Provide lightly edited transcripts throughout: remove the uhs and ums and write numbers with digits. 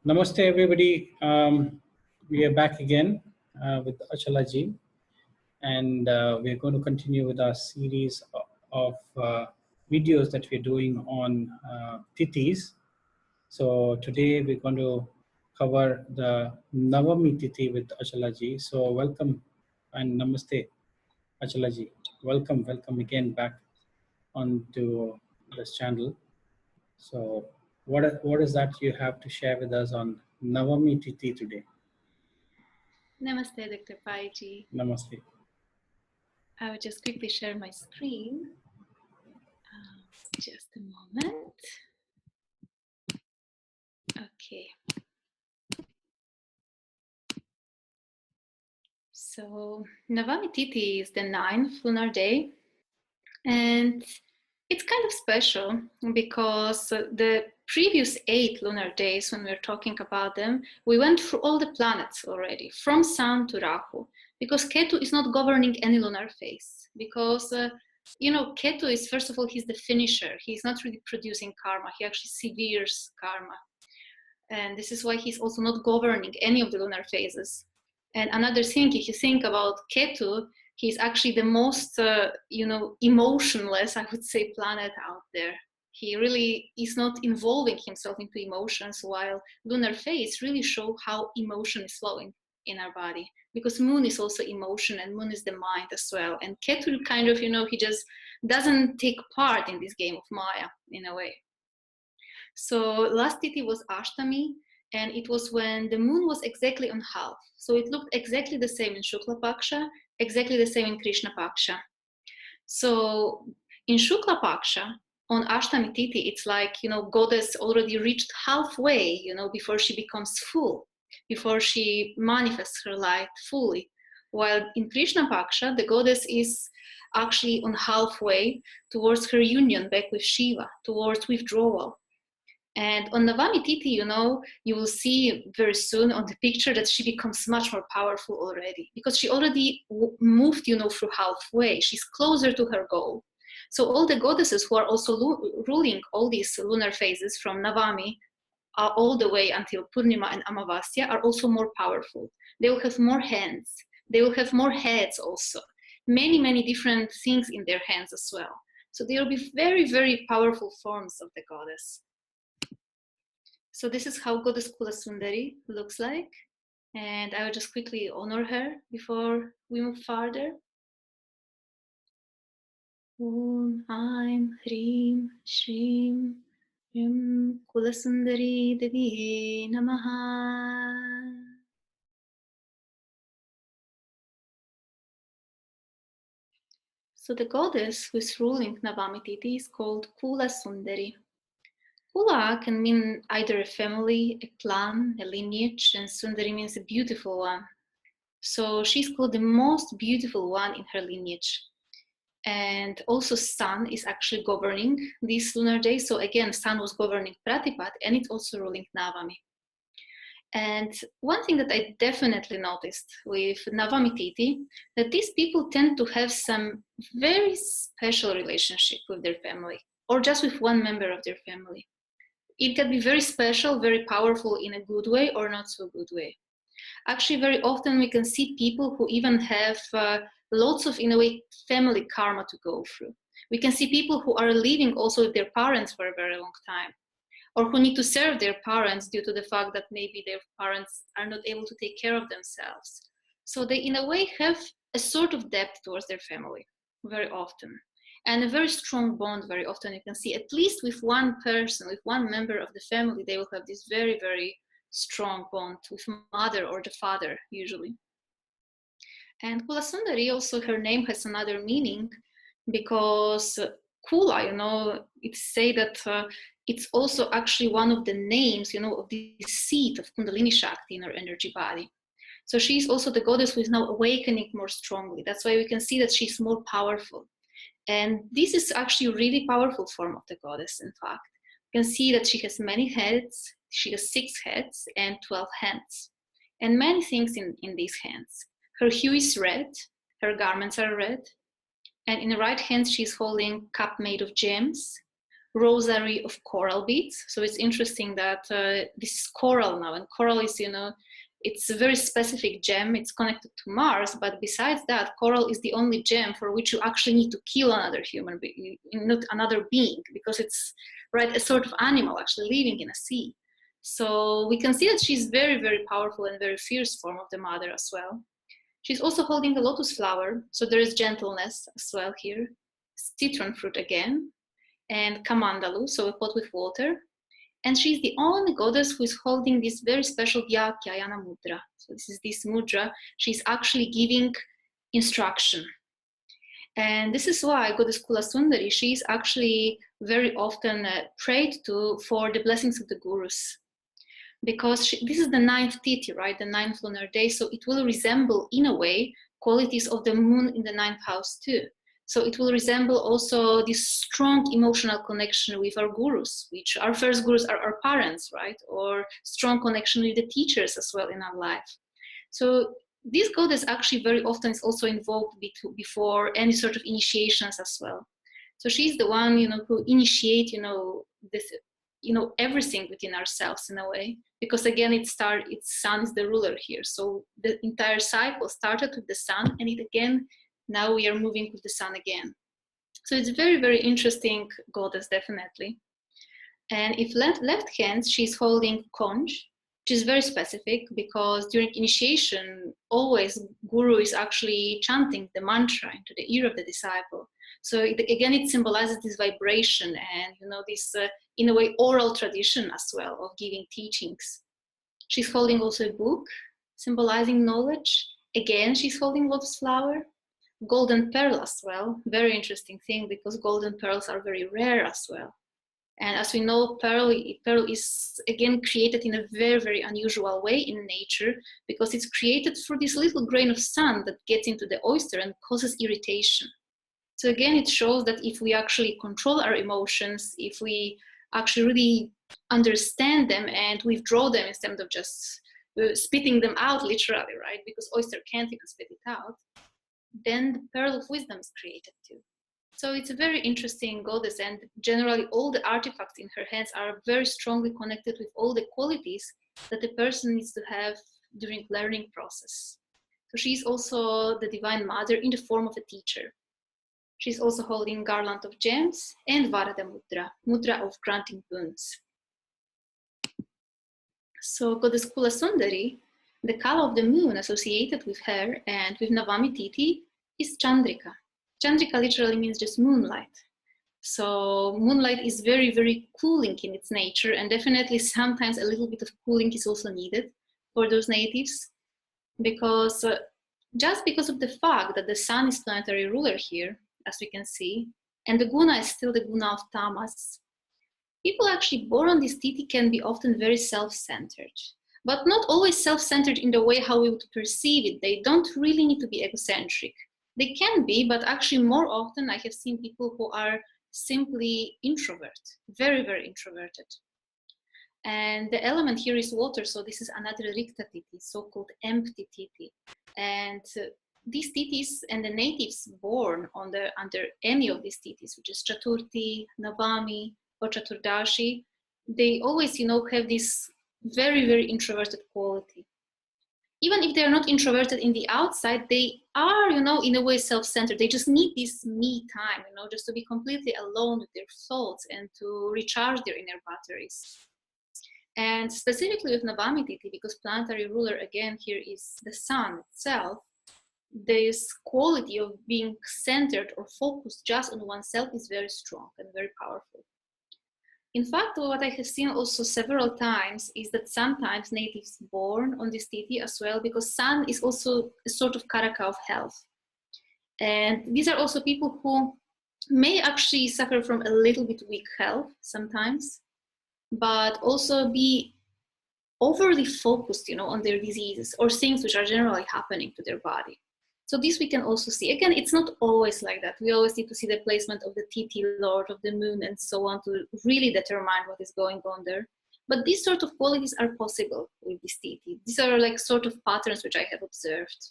Namaste, everybody. We are back again with Otology, and we're going to continue with our series of videos that we're doing on Tithis. So today we're going to cover the Navami Tithi with Otology. So welcome and Namaste, Otology. Welcome again back onto this channel. So what is that you have to share with us on Navami Tithi today? Namaste, Dr. Paiji. Namaste. I will just quickly share my screen. Just a moment. Okay. So Navami Tithi is the 9th lunar day, and it's kind of special because the previous 8 lunar days, when we were talking about them, we went through all the planets already, from Sun to Rahu, because Ketu is not governing any lunar phase. Because, Ketu is, first of all, he's the finisher. He's not really producing karma. He actually severes karma. And this is why he's also not governing any of the lunar phases. And another thing, if you think about Ketu, he's actually the most, emotionless, I would say, planet out there. He really is not involving himself into emotions, while lunar phase really show how emotion is flowing in our body. Because Moon is also emotion, and Moon is the mind as well. And Ketu kind of, he just doesn't take part in this game of Maya in a way. So last Tithi was Ashtami, and it was when the moon was exactly on half. So it looked exactly the same in Shukla Paksha, exactly the same in Krishna Paksha. So in Shukla Paksha, on Ashtami Tithi, it's like, goddess already reached halfway, before she becomes full, before she manifests her light fully. While in Krishna Paksha, the goddess is actually on halfway towards her union back with Shiva, towards withdrawal. And on Navami Tithi, you will see very soon on the picture that she becomes much more powerful already, because she already moved, through halfway. She's closer to her goal. So all the goddesses who are also ruling all these lunar phases from Navami all the way until Purnima and Amavasya are also more powerful. They will have more hands. They will have more heads also. Many, many different things in their hands as well. So they will be very, very powerful forms of the goddess. So this is how Goddess Kula Sundari looks like. And I will just quickly honor her before we move further. Om Aim Hrim Shrim Rim Kula Sundari Devi Namaha. So the goddess who is ruling Navami Tithi is called Kula Sundari. Kula can mean either a family, a clan, a lineage, and Sundari means a beautiful one. So she's called the most beautiful one in her lineage. And also Sun is actually governing this lunar day. So again, Sun was governing Pratipat, and it's also ruling Navami. And one thing that I definitely noticed with Navami Tithi, that these people tend to have some very special relationship with their family, or just with one member of their family. It can be very special, very powerful in a good way or not so good way. Actually, very often we can see people who even have lots of, in a way, family karma to go through. We can see people who are living also with their parents for a very long time, or who need to serve their parents due to the fact that maybe their parents are not able to take care of themselves. So they, in a way, have a sort of debt towards their family very often. And a very strong bond very often. You can see at least with one person, with one member of the family, they will have this very, very strong bond with mother or the father usually. And Kula Sundari, also her name has another meaning, because Kula, it's say that it's also actually one of the names, of the seat of Kundalini Shakti in her energy body. So she's also the goddess who is now awakening more strongly. That's why we can see that she's more powerful. And this is actually a really powerful form of the goddess, in fact. You can see that she has many heads. She has 6 heads and 12 hands, and many things in these hands. Her hue is red, her garments are red, and in the right hand she's holding a cup made of gems, rosary of coral beads. So it's interesting that this is coral now, and coral is, it's a very specific gem. It's connected to Mars, but besides that, coral is the only gem for which you actually need to kill another human being, not another being, because it's, right, a sort of animal actually living in a sea. So we can see that she's very, very powerful and very fierce form of the mother as well. She's also holding a lotus flower, so there is gentleness as well here. Citron fruit again, and kamandalu, so a pot with water. And she's the only goddess who is holding this very special Vyakyayana mudra. So this is this mudra. She's actually giving instruction. And this is why goddess Kula Sundari, she's actually very often prayed to for the blessings of the gurus. Because this is the 9th Tithi, right? The 9th lunar day. So it will resemble, in a way, qualities of the moon in the 9th house too. So it will resemble also this strong emotional connection with our gurus, which our first gurus are our parents, right? Or strong connection with the teachers as well in our life. So this goddess actually very often is also involved before any sort of initiations as well. So she's the one, who initiate, this, everything within ourselves in a way, because again, its sun is the ruler here. So the entire cycle started with the sun, and now we are moving with the sun again. So it's a very, very interesting goddess, definitely. And if left hand, she's holding conch, which is very specific because during initiation, always guru is actually chanting the mantra into the ear of the disciple. So again, it symbolizes this vibration and, this, in a way, oral tradition as well of giving teachings. She's holding also a book symbolizing knowledge. Again, she's holding lotus flower. Golden pearl as well, very interesting thing because golden pearls are very rare as well. And as we know, pearl is again created in a very, very unusual way in nature because it's created through this little grain of sand that gets into the oyster and causes irritation. So again, it shows that if we actually control our emotions, if we actually really understand them and withdraw them instead of just spitting them out literally, right? Because oyster can't even spit it out. Then the pearl of wisdom is created too. So it's a very interesting goddess, and generally all the artifacts in her hands are very strongly connected with all the qualities that the person needs to have during learning process. So she's also the divine mother in the form of a teacher. She's also holding garland of gems and Varada mudra, mudra of granting boons. So goddess Kula Sundari, the color of the moon associated with her and with Navami Tithi is Chandrika. Chandrika literally means just moonlight. So moonlight is very, very cooling in its nature, and definitely sometimes a little bit of cooling is also needed for those natives, because just because of the fact that the sun is planetary ruler here, as we can see, and the guna is still the guna of tamas, people actually born on this Tithi can be often very self-centered. But not always self-centered in the way how we would perceive it. They don't really need to be egocentric. They can be, but actually more often I have seen people who are simply introvert, very, very introverted. And the element here is water, so this is another Rikta Tithi, so-called empty Tithi. And these Tithis and the natives born under any of these Tithis, which is Chaturthi, Navami, or Chaturdashi, they always, have this very, very introverted quality. Even if they're not introverted in the outside, they are, in a way self-centered. They just need this me time, just to be completely alone with their thoughts and to recharge their inner batteries. And specifically with Navami Tithi, because planetary ruler again here is the sun itself, this quality of being centered or focused just on oneself is very strong and very powerful. In fact, what I have seen also several times is that sometimes natives born on this Tithi as well, because sun is also a sort of karaka of health. And these are also people who may actually suffer from a little bit weak health sometimes, but also be overly focused, on their diseases or things which are generally happening to their body. So this we can also see. Again, it's not always like that. We always need to see the placement of the Tithi, Lord of the Moon, and so on to really determine what is going on there. But these sort of qualities are possible with this Tithi. These are like sort of patterns which I have observed.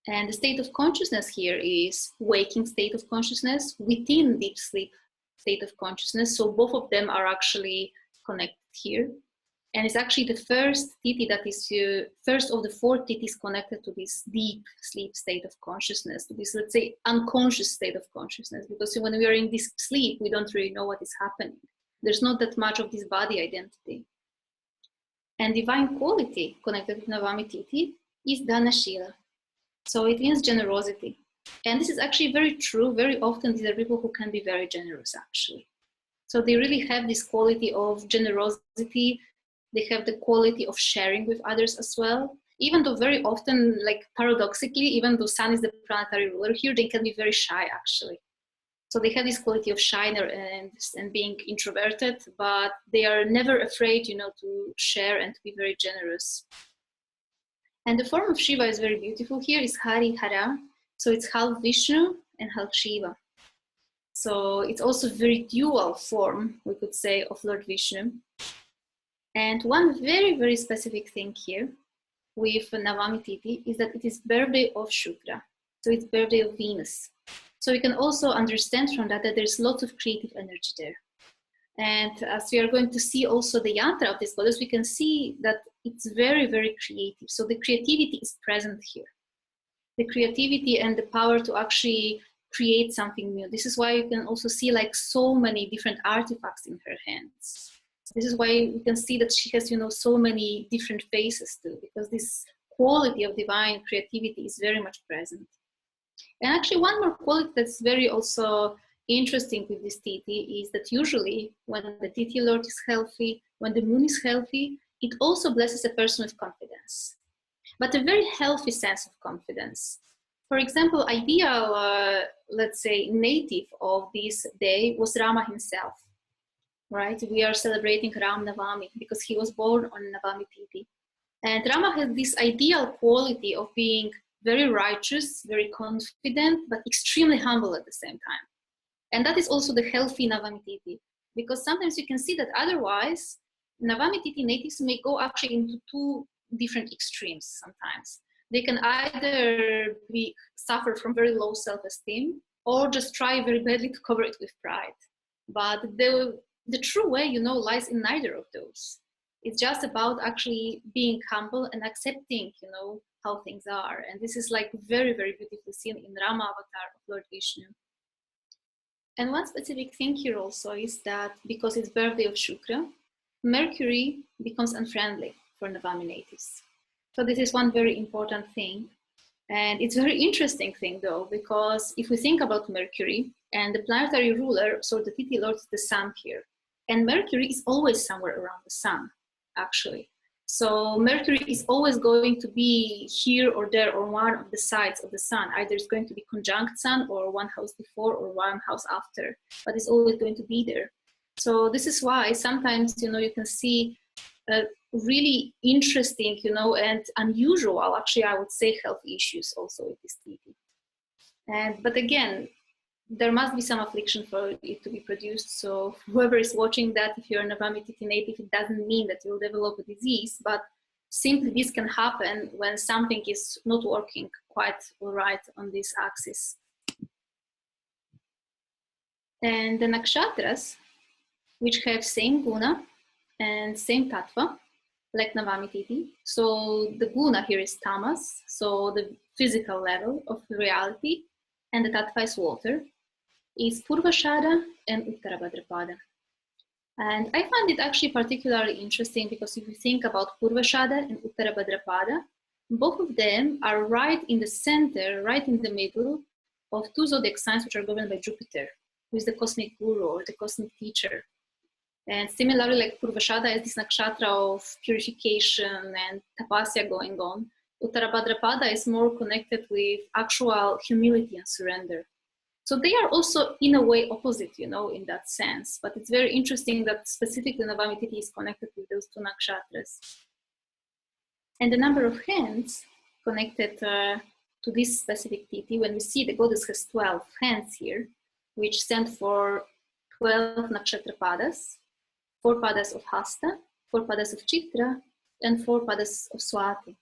And the state of consciousness here is waking state of consciousness within deep sleep state of consciousness. So both of them are actually connected here. And it's actually the first Tithi that is first of the 4 Tithis connected to this deep sleep state of consciousness, to this, let's say, unconscious state of consciousness. Because when we are in this sleep, we don't really know what is happening. There's not that much of this body identity. And divine quality connected with Navami Tithi is Danashila. So it means generosity. And this is actually very true. Very often these are people who can be very generous, actually. So they really have this quality of generosity. They have the quality of sharing with others as well. Even though very often, like paradoxically, even though Sun is the planetary ruler here, they can be very shy, actually. So they have this quality of shyness and being introverted, but they are never afraid, you know, to share and to be very generous. And the form of Shiva is very beautiful here. It's Hari Hara. So it's half Vishnu and half Shiva. So it's also very dual form, we could say, of Lord Vishnu. And one very, very specific thing here with Navami Tithi is that it is birthday of Shukra. So it's birthday of Venus. So you can also understand from that there's lots of creative energy there. And as we are going to see also the yantra of this goddess, we can see that it's very, very creative. So the creativity is present here. The creativity and the power to actually create something new. This is why you can also see like so many different artifacts in her hands. This is why we can see that she has, you know, so many different faces too, because this quality of divine creativity is very much present. And actually one more quality that's very also interesting with this Tithi is that usually when the Tithi Lord is healthy, when the moon is healthy, it also blesses a person with confidence, but a very healthy sense of confidence. For example, ideal, let's say, native of this day was Rama himself, right? We are celebrating Ram Navami because he was born on Navami Tithi. And Rama has this ideal quality of being very righteous, very confident, but extremely humble at the same time. And that is also the healthy Navami Tithi, because sometimes you can see that otherwise, Navami Tithi natives may go actually into 2 different extremes sometimes. They can either suffer from very low self-esteem or just try very badly to cover it with pride. But the true way, you know, lies in neither of those. It's just about actually being humble and accepting, you know, how things are. And this is like very, very beautifully seen in Rama avatar of Lord Vishnu. And one specific thing here also is that because it's birthday of Shukra, Mercury becomes unfriendly for Navami natives. So this is one very important thing. And it's a very interesting thing though, because if we think about Mercury and the planetary ruler, so the Tithi Lord is the Sun here. And Mercury is always somewhere around the Sun, actually. So Mercury is always going to be here or there or one of the sides of the Sun. Either it's going to be conjunct Sun or one house before or one house after, but it's always going to be there. So this is why sometimes, you know, you can see really interesting, you know, and unusual, actually, I would say, health issues also with this Tithi. But again, there must be some affliction for it to be produced. So whoever is watching that, if you're a Navami Tithi native, it doesn't mean that you'll develop a disease, but simply this can happen when something is not working quite all right on this axis. And the nakshatras, which have same guna and same tattva, like Navami Tithi. So the guna here is tamas, so the physical level of reality, and the tattva is water, is Purvashada and Uttarabhadrapada. And I find it actually particularly interesting because if you think about Purvashada and Uttarabhadrapada, both of them are right in the center, right in the middle of 2 zodiac signs which are governed by Jupiter, who is the cosmic guru or the cosmic teacher. And similarly, like Purvashada is this nakshatra of purification and tapasya going on. Uttarabhadrapada is more connected with actual humility and surrender. So they are also in a way opposite, you know, in that sense. But it's very interesting that specifically Navami Tithi is connected with those 2 nakshatras. And the number of hands connected to this specific Tithi, when we see the goddess has 12 hands here, which stand for 12 nakshatra padas, 4 padas of Hasta, 4 padas of Chitra, and 4 padas of Swati.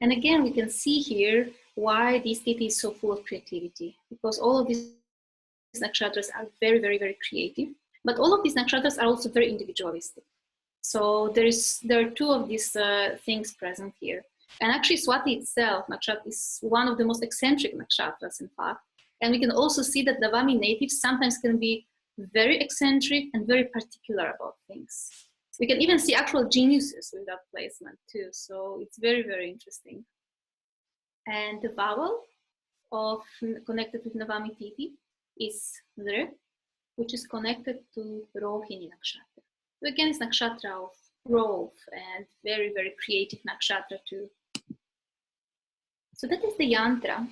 And again, we can see here why this Tithi is so full of creativity, because all of these nakshatras are very, very, very creative, but all of these nakshatras are also very individualistic. So there are two of these things present here. And actually Swati itself, nakshatra, is one of the most eccentric nakshatras, in fact. And we can also see that Navami natives sometimes can be very eccentric and very particular about things. We can even see actual geniuses with that placement too. So it's very, very interesting. And the vowel connected with Navami Tithi is Dre, which is connected to Rohini nakshatra. So again, it's nakshatra of growth and very, very creative nakshatra too. So that is the yantra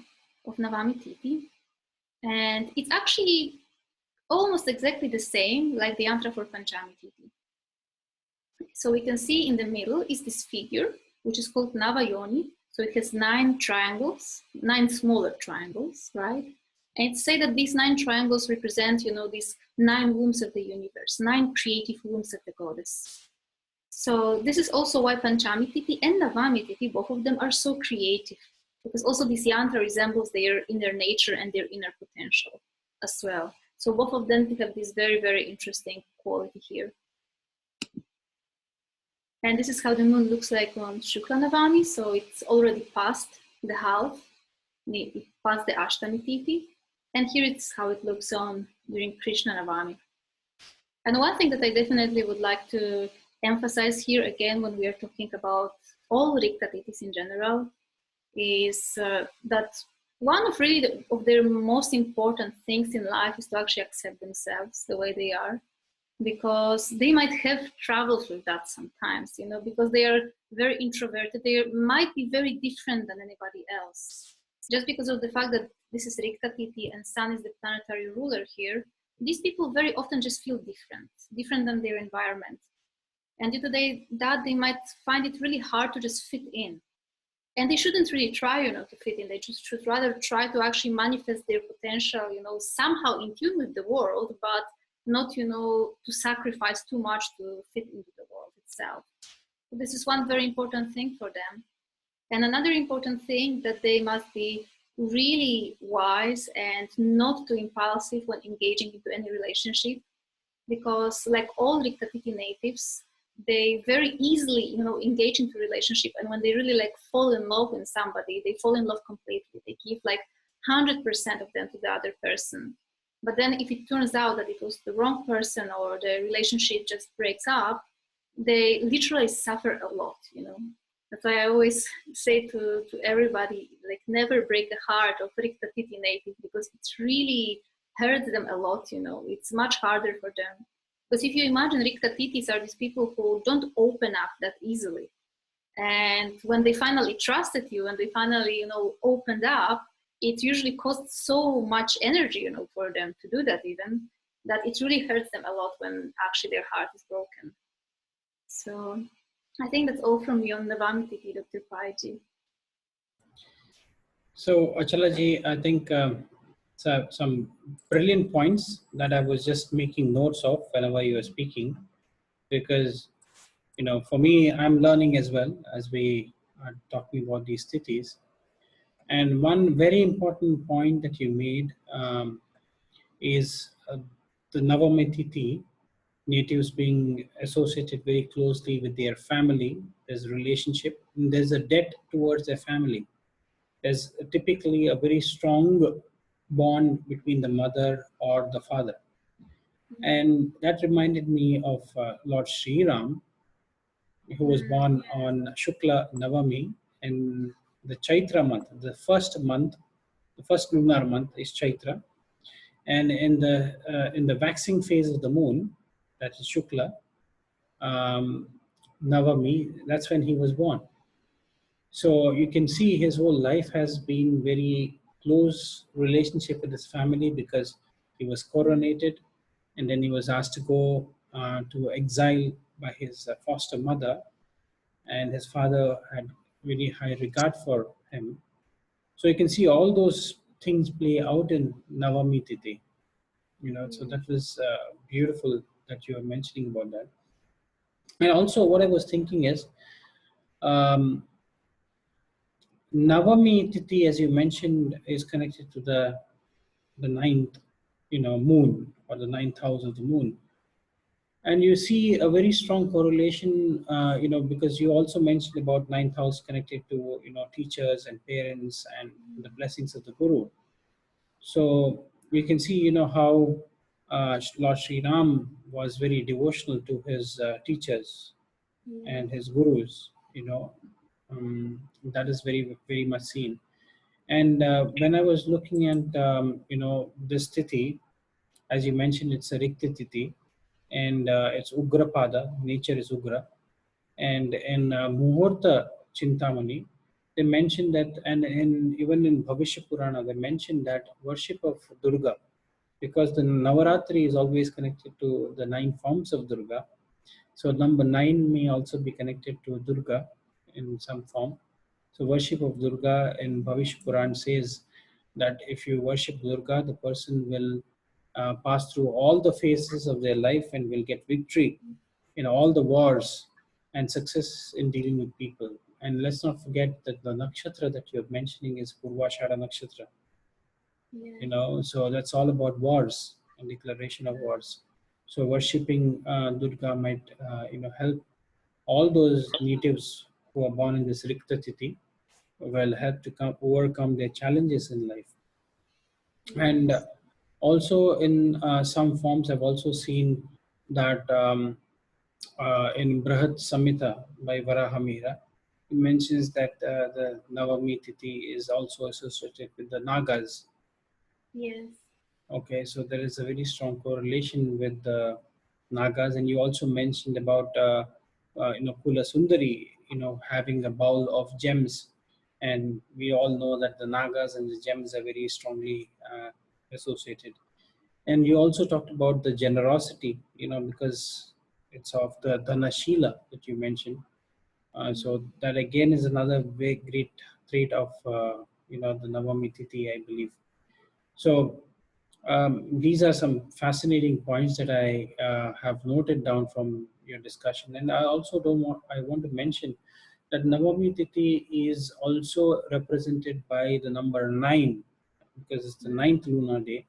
of Navami Tithi. And it's actually almost exactly the same like the yantra for Panchami Tithi. So we can see in the middle is this figure, which is called Navayoni. So it has 9 triangles, 9 smaller triangles, right? And it's said that these 9 triangles represent, these 9 wombs of the universe, 9 creative wombs of the goddess. So this is also why Panchami Tithi and Navami Tithi, both of them are so creative, because also this yantra resembles their inner nature and their inner potential as well. So both of them have this very, very interesting quality here. And this is how the moon looks like on Shukla Navami. So it's already past the half, it passed the Ashtami Tithi. And here it's how it looks on during Krishna Navami. And one thing that I definitely would like to emphasize here again when we are talking about all Rikta Tithis in general is that one of really of their most important things in life is to actually accept themselves the way they are, because they might have troubles with that sometimes, because they are very introverted. They might be very different than anybody else. Just because of the fact that this is Rikta Tithi and Sun is the planetary ruler here, these people very often just feel different than their environment. And due to that, they might find it really hard to just fit in. And they shouldn't really try, to fit in. They just should rather try to actually manifest their potential, somehow in tune with the world, but not, to sacrifice too much to fit into the world itself. So this is one very important thing for them. And another important thing, that they must be really wise and not too impulsive when engaging into any relationship, because like all Rikta Tithi natives, they very easily, engage into relationship. And when they really fall in love with somebody, they fall in love completely. They give 100% of them to the other person. But then if it turns out that it was the wrong person or the relationship just breaks up, they literally suffer a lot, That's why I always say to everybody, never break the heart of Rikta Tithi native, because it's really hurts them a lot, It's much harder for them. Because if you imagine, Rikta Tithis are these people who don't open up that easily. And when they finally trusted you and they finally, opened up, it usually costs so much energy, for them to do that even, that it really hurts them a lot when actually their heart is broken. So I think that's all from me on Navami Tithi, Dr. Paiji. So Otology, I think some brilliant points that I was just making notes of whenever you were speaking, because for me, I'm learning as well as we are talking about these tithis. And one very important point that you made is the Navami Tithi natives being associated very closely with their family. There's a relationship, and there's a debt towards their family. There's typically a very strong bond between the mother or the father. And that reminded me of Lord Sri Ram, who was born on Shukla Navami, and the Chaitra month, the first lunar month is Chaitra. And in the waxing phase of the moon, that is Shukla, Navami, that's when he was born. So you can see his whole life has been very close relationship with his family, because he was coronated and then he was asked to go to exile by his foster mother, and his father had really high regard for him. So you can see all those things play out in Navami Tithi. So that was beautiful that you are mentioning about that. And also what I was thinking is, Navami Tithi, as you mentioned, is connected to the ninth moon, or the ninth house of the moon. And you see a very strong correlation, because you also mentioned about ninth house connected to, teachers and parents and the blessings of the guru. So we can see, how Lord Sri Ram was very devotional to his teachers and his gurus. That is very, very much seen. And when I was looking at, this Tithi, as you mentioned, it's a Rikti Tithi, and it's Ugrapada, nature is Ugra. And in Muhurta Chintamani, they mentioned that, and even in Bhavishya Purana, they mentioned that worship of Durga, because the Navaratri is always connected to the 9 forms of Durga. So number 9 may also be connected to Durga in some form. So worship of Durga in Bhavishya Puran says that if you worship Durga, the person will pass through all the phases of their life and will get victory in all the wars and success in dealing with people. And let's not forget that the nakshatra that you're mentioning is Purvashada nakshatra. So that's all about wars and declaration of wars. So worshipping Durga might, help all those natives who are born in this Rikta Tithi, will help to overcome their challenges in life. And also in some forms, I've also seen that in Brahat Samhita by Varahamira, he mentions that the Navami Tithi is also associated with the Nagas. Yes. Okay, so there is a very strong correlation with the Nagas, and you also mentioned about Kula Sundari, having a bowl of gems, and we all know that the Nagas and the gems are very strongly associated. And you also talked about the generosity, because it's of the Dhanashila that you mentioned. So that again is another very great trait of the Navami Tithi, I believe. So these are some fascinating points that I have noted down from your discussion, and I want to mention that Navami Tithi is also represented by the number 9, because it's the ninth lunar day,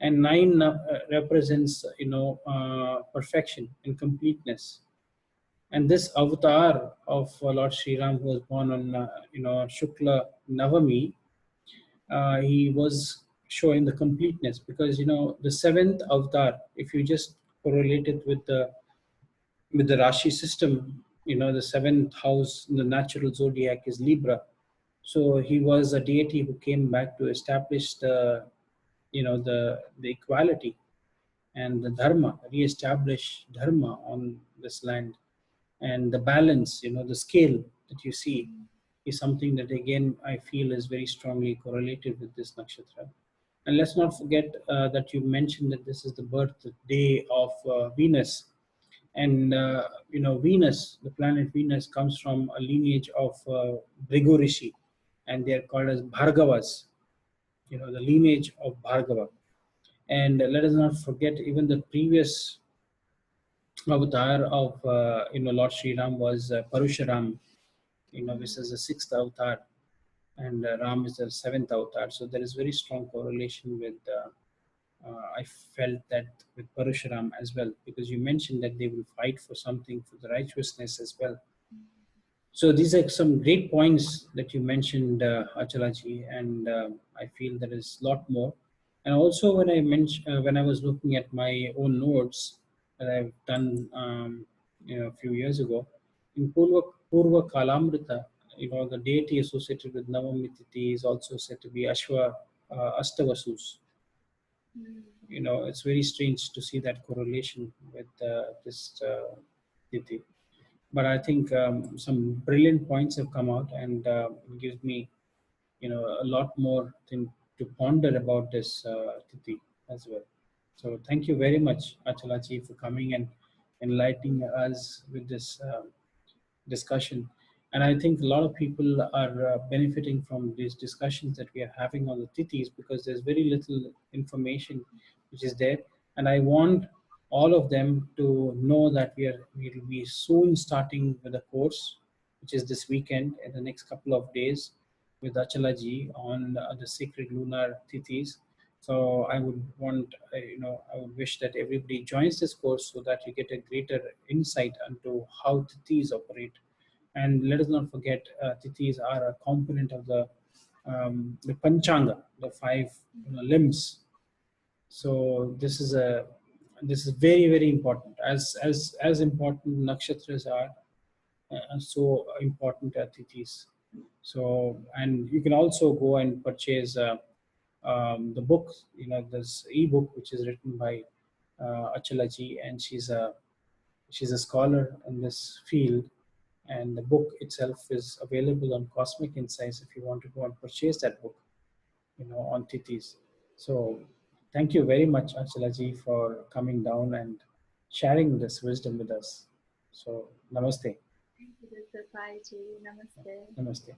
and 9 represents perfection and completeness. And this avatar of Lord Sri Ram, who was born on Shukla Navami, he was showing the completeness, because the 7th avatar, if you just correlate it with the Rashi system, the 7th house in the natural zodiac is Libra. So he was a deity who came back to establish the equality and the dharma, re-establish dharma on this land. And the balance, the scale that you see is something that again I feel is very strongly correlated with this nakshatra. And let's not forget that you mentioned that this is the birthday of Venus. And Venus, the planet Venus, comes from a lineage of Bhrigu Rishi, and they are called as Bhargavas, the lineage of Bhargava. And let us not forget, even the previous avatar of Lord Sri Ram was Parusharam, which is the 6th avatar, and Ram is the 7th avatar. So there is very strong correlation with. I felt that with Parusharam as well, because you mentioned that they will fight for something, for the righteousness as well. So these are some great points that you mentioned, Achalaji, and I feel there is a lot more. And also, when I was looking at my own notes that I've done, a few years ago, in Purva Kalamrita, the deity associated with Navami Tithi is also said to be Astavasus. It's very strange to see that correlation with this Tithi. But I think some brilliant points have come out, and it gives me, a lot more thing to ponder about this Tithi as well. So thank you very much, Achalaji, for coming and enlightening us with this discussion. And I think a lot of people are benefiting from these discussions that we are having on the Tithis, because there's very little information which is there. And I want all of them to know that we'll be soon starting with a course, which is this weekend, in the next couple of days, with Achalaji on the sacred lunar Tithis. So I would want, I would wish that everybody joins this course so that you get a greater insight into how Tithis operate. And let us not forget, Tithis are a component of the Panchanga, the five limbs. So this is very, very important. As important nakshatras are, so important Tithis. So, and you can also go and purchase the book. This ebook which is written by Achalaji, and she's a scholar in this field. And the book itself is available on Cosmic Insights if you want to go and purchase that book, on Tithis. So, thank you very much, Achalaji, for coming down and sharing this wisdom with us. So, namaste. Thank you, Dr. Paiji. Namaste. Namaste.